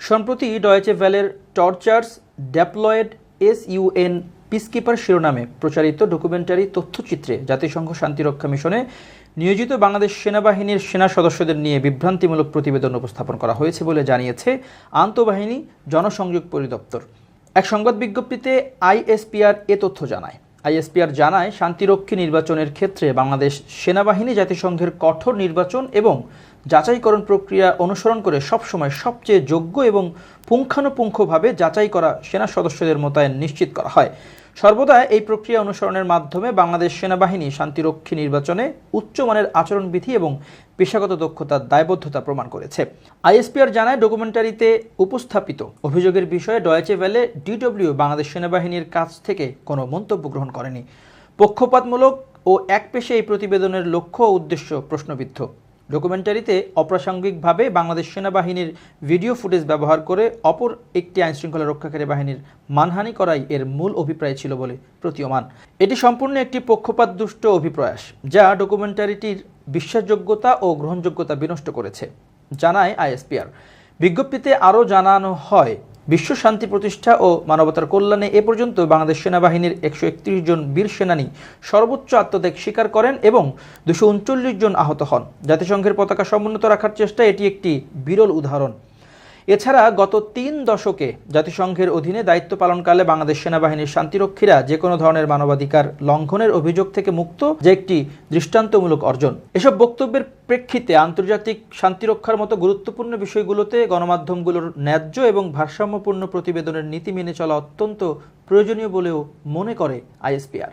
সম্প্রতি ডয়েচে ভ্যালের torturers deployed SUN peacekeeper শিরোনামে প্রচারিত ডকুমেন্টারি তথ্যচিত্রে জাতিসংঘ শান্তিরক্ষা মিশনে নিয়োজিত বাংলাদেশ সেনাবাহিনীর সেনা সদস্যদের নিয়ে বিভ্রান্তিমূলক প্রতিবেদন উপস্থাপন করা হয়েছে বলে জানিয়েছে আন্তঃবাহিনী জনসংযোগ পরিদপ্তর। এক সংবাদ বিজ্ঞপ্তিতে ISPR এ তথ্য জানায়। ISPR জানায়, শান্তিরক্ষী নির্বাচনের ক্ষেত্রে বাংলাদেশ সেনাবাহিনী জাতিসংঘের কঠোর নির্বাচন এবং যাচাইকরণ প্রক্রিয়া অনুসরণ করে সবসময় সবচেয়ে যোগ্য এবং পুঙ্খানুপুঙ্খভাবে যাচাই করা সেনা সদস্যদের মোতায়েন নিশ্চিত করা হয়। সর্বদা এই প্রক্রিয়া অনুসরণের মাধ্যমে বাংলাদেশ সেনাবাহিনী শান্তিরক্ষী নির্বাচনে উচ্চমানের আচরণবিধি এবং পেশাগত দক্ষতার দায়বদ্ধতা প্রমাণ করেছে। ISPR জানায়, ডকুমেন্টারিতে উপস্থাপিত অভিযোগের বিষয়ে ডয়েচে ভ্যালে DW বাংলাদেশ সেনাবাহিনীর কাছ থেকে কোনো মন্তব্য গ্রহণ করেনি। পক্ষপাতমূলক ও একপেশে এই প্রতিবেদনের লক্ষ্য ও উদ্দেশ্য প্রশ্নবিদ্ধ। ডকুমেন্টারিতে অপ্রাসঙ্গিকভাবে বাংলাদেশ সেনাবাহিনীর ভিডিও ফুটেজ ব্যবহার করে অপর একটি আইনশৃঙ্খলা রক্ষাকারী বাহিনীর মানহানি করাই এর মূল অভিপ্রায় ছিল বলে প্রতীয়মান। এটি সম্পূর্ণ একটি পক্ষপাতদুষ্ট অভিপ্রয়াস, যা ডকুমেন্টারিটির বিশ্বাসযোগ্যতা ও গ্রহণযোগ্যতা বিনষ্ট করেছে, জানায় ISPR। বিজ্ঞপ্তিতে আরও জানানো হয়, বিশ্ব শান্তি প্রতিষ্ঠা ও মানবতার কল্যাণে এ পর্যন্ত বাংলাদেশ সেনাবাহিনীর 131 জন বীর সেনানী সর্বোচ্চ আত্মত্যাগ স্বীকার করেন এবং 239 জন আহত হন। জাতিসংঘের পতাকা সমুন্নত রাখার চেষ্টায় এটি একটি বিরল উদাহরণ। এছাড়া গত 3 দশকে জাতিসংঘের অধীনে দায়িত্ব পালনকালে বাংলাদেশ সেনাবাহিনীর শান্তিরক্ষীরা যে কোনো ধরনের মানবাধিকার লঙ্ঘনের অভিযোগ থেকে মুক্ত, যা একটি দৃষ্টান্তমূলক অর্জন। এসব বক্তব্যের প্রেক্ষিতে আন্তর্জাতিক শান্তিরক্ষার মতো গুরুত্বপূর্ণ বিষয়গুলোতে গণমাধ্যমগুলোর ন্যায্য এবং ভারসাম্যপূর্ণ প্রতিবেদনের নীতি মেনে চলা অত্যন্ত প্রয়োজনীয় বলেও মনে করে ISPR।